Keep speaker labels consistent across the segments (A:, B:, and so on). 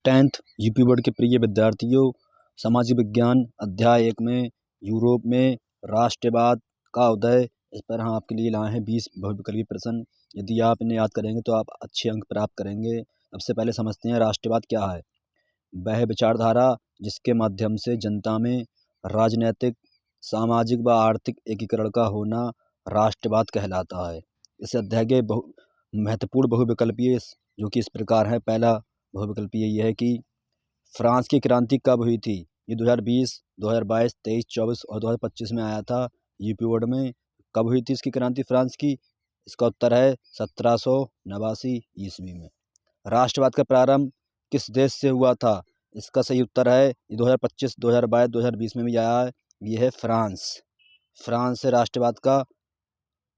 A: 10th UP board के प्रिय विद्यार्थियों, सामाजिक विज्ञान अध्याय 1 में यूरोप में राष्ट्रवाद का उदय, इस पर हम आपके लिए लाए हैं 20 बहुविकल्पी प्रश्न। यदि आप इन्हें याद करेंगे तो आप अच्छे अंक प्राप्त करेंगे। सबसे पहले समझते हैं राष्ट्रवाद क्या है। वह विचारधारा जिसके माध्यम से जनता में राजनैतिक, सामाजिक व आर्थिक एकीकरण का होना राष्ट्रवाद कहलाता है। इस अध्याय के महत्वपूर्ण बहुविकल्पीय जो कि इस प्रकार है। पहला बहुविकल्पीय यह है कि फ्रांस की क्रांति कब हुई थी। ये 2020, 2022, 23, 24 और 2025 में आया था यूपी बोर्ड में। कब हुई थी इसकी क्रांति फ्रांस की? इसका उत्तर है 1789 ईस्वी में। राष्ट्रवाद का प्रारंभ किस देश से हुआ था? इसका सही उत्तर है 2025, 2022, 2020 में भी आया है, ये है फ्रांस। फ्रांस से राष्ट्रवाद का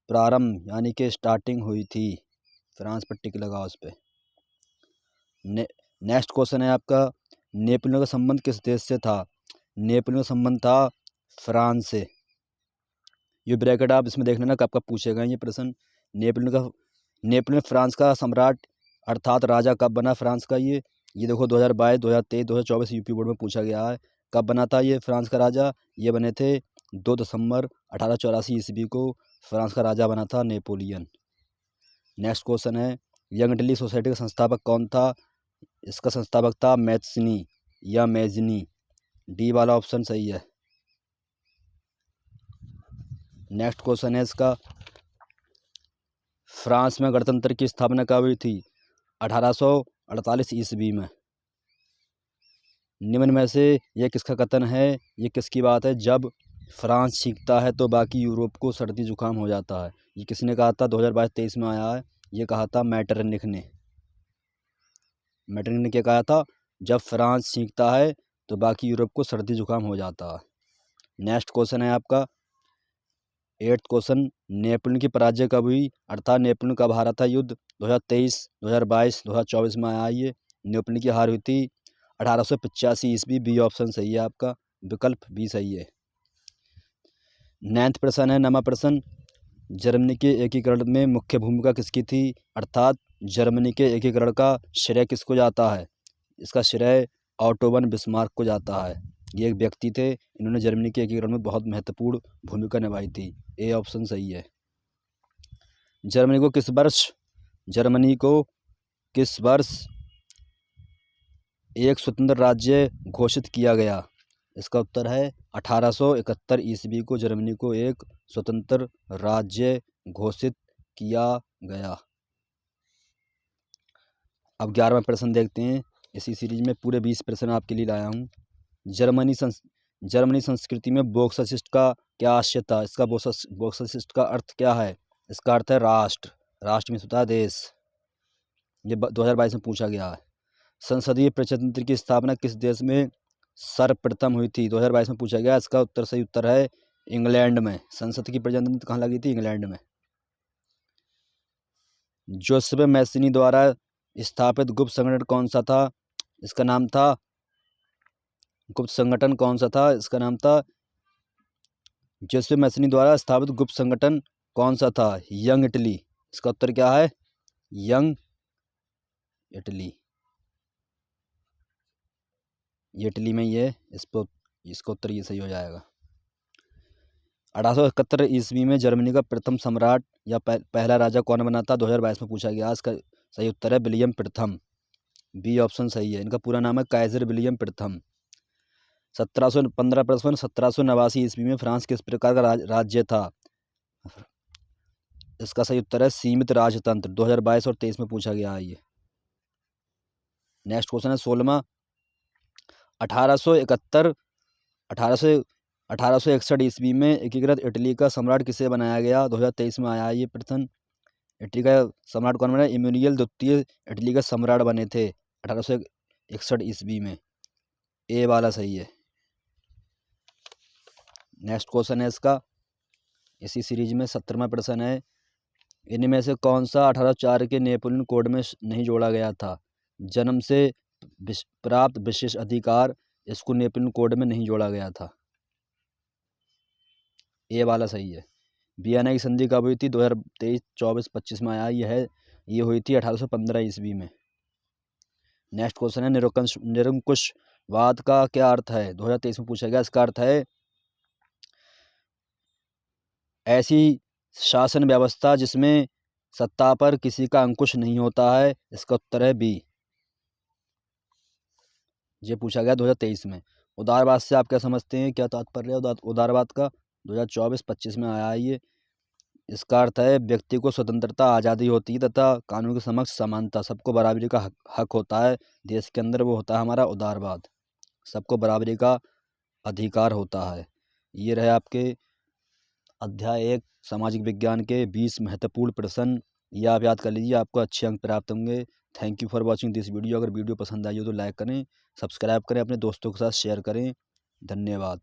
A: प्रारंभ यानी कि स्टार्टिंग हुई थी। फ्रांस पर टिक लगा उस पर। नेक्स्ट क्वेश्चन है आपका, नेपोलियन का संबंध किस देश से था? नेपोलियन का संबंध था फ्रांस से। ये ब्रैकेट आप इसमें देख लेना कब कब पूछेगा ये प्रश्न। नेपोलियन फ्रांस का सम्राट अर्थात राजा कब बना फ्रांस का? ये देखो 2022, 2023, 2024 यूपी बोर्ड में पूछा गया है। कब बना था ये फ्रांस का राजा? ये बने थे 2 दिसंबर 1884 ईस्वी को फ्रांस का राजा बना था नेपोलियन। नेक्स्ट क्वेश्चन है, यंग इटली सोसाइटी का संस्थापक कौन था? इसका संस्थापक था मैथ्सनी या मैजनी। डी वाला ऑप्शन सही है। नेक्स्ट क्वेश्चन है इसका, फ्रांस में गणतंत्र की स्थापना कब हुई थी? 1848 ईस्वी में। निम्न में से यह किसका कथन है? ये किसकी बात है? जब फ्रांस सीखता है तो बाकी यूरोप को सर्दी जुकाम हो जाता है। ये किसने कहा था? 2022-23 में आया है। ये कहा था मेटरनिख ने। मेटरनिख ने क्या कहा था? जब फ्रांस सीखता है तो बाकी यूरोप को सर्दी जुकाम हो जाता है। नेक्स्ट क्वेश्चन है आपका 8th क्वेश्चन, नेपोलियन की पराजय कब हुई? अर्थात नेपोलियन कब हारा था युद्ध? 2023, 2022, 2024 में आया ये। नेपोलियन की हार हुई थी 1885 ईस्वी। बी ऑप्शन सही है आपका, विकल्प बी सही है। 9th प्रश्न है, 9वां प्रश्न, जर्मनी के एकीकरण में मुख्य भूमिका किसकी थी? अर्थात जर्मनी के एकीकरण का श्रेय किसको जाता है? इसका श्रेय ऑटो वन बिस्मार्क को जाता है। ये एक व्यक्ति थे, इन्होंने जर्मनी के एकीकरण में बहुत महत्वपूर्ण भूमिका निभाई थी। ए ऑप्शन सही है। जर्मनी को किस वर्ष एक स्वतंत्र राज्य घोषित किया गया? इसका उत्तर है 1871 ईस्वी को जर्मनी को एक स्वतंत्र राज्य घोषित किया गया। अब 11वां प्रश्न देखते हैं। इसी सीरीज में पूरे 20 प्रश्न आपके लिए लाया हूँ। जर्मनी संस्कृति में वोक्सशिष्ट का क्या आशय था? इसका वोक्सशिष्ट का अर्थ क्या है? इसका अर्थ है राष्ट्र। राष्ट्र में होता है देश। ये 2022 में पूछा गया है। संसदीय प्रजातंत्र की स्थापना किस देश में सर्वप्रथम हुई थी? 2022 में पूछा गया। इसका सही उत्तर है इंग्लैंड में। संसद की प्रजातंत्र कहाँ लगी थी? इंग्लैंड में। जोसेफ मैसिनी द्वारा स्थापित गुप्त संगठन कौन सा था? इसका नाम था गुप्त संगठन कौन सा था? इसका नाम था जोसेफ मैसिनी द्वारा स्थापित गुप्त संगठन कौन सा था? Young Italy. इसका उत्तर क्या है? Young Italy. ये इटली में ही है। इसका उत्तर ये सही हो जाएगा। 1871 ईस्वी में जर्मनी का प्रथम सम्राट या पहला राजा कौन बना था? 2022 में पूछा गया। इसका सही उत्तर है विलियम प्रथम। बी ऑप्शन सही है। इनका पूरा नाम है काइजर विलियम प्रथम। 1715 प्रश्न, 1789 ईस्वी में फ्रांस किस प्रकार का राज्य था? इसका सही उत्तर है सीमित राजतंत्र। 2022 और 23 में पूछा गया है ये। नेक्स्ट क्वेश्चन है 16वां, 1861 ईस्वी में एकीकृत इटली का सम्राट किसे बनाया गया? 2023 में आया ये प्रश्न। इटली का सम्राट कौन बना? इमैनुअल द्वितीय इटली का सम्राट बने थे 1861 ईस्वी में। ए वाला सही है। नेक्स्ट क्वेश्चन है इसका इसी सीरीज में 17वां प्रश्न है, इनमें से कौन सा 1804 के नेपोलियन कोड में नहीं जोड़ा गया था? जन्म से प्राप्त विशेष अधिकार, इसको नेपोलियन कोड में नहीं जोड़ा गया था। ए वाला सही है। वियना की संधि कब हुई थी? 2023, 24, 25 में आया ये हुई थी 1815 ईस्वी में। नेक्स्ट क्वेश्चन है निरंकुशवाद का क्या अर्थ है? 2023 में पूछा गया। इसका अर्थ है ऐसी शासन व्यवस्था जिसमें सत्ता पर किसी का अंकुश नहीं होता है। इसका उत्तर है बी। ये पूछा गया 2023 में। उदारवाद से आप क्या समझते हैं, क्या तात्पर्य है उदारवाद का? 2024-25 में आया है ये। इसका अर्थ है व्यक्ति को स्वतंत्रता आज़ादी होती है तथा कानून के समक्ष समानता, सबको बराबरी का हक होता है देश के अंदर। वो होता है हमारा उदारवाद, सबको बराबरी का अधिकार होता है। ये रहे आपके अध्याय 1 सामाजिक विज्ञान के 20 महत्वपूर्ण प्रश्न। ये आप याद कर लीजिए, आपको अच्छे अंक प्राप्त होंगे। Thank you for watching this video. अगर वीडियो पसंद आई हो तो लाइक करें, सब्सक्राइब करें, अपने दोस्तों के साथ शेयर करें। धन्यवाद।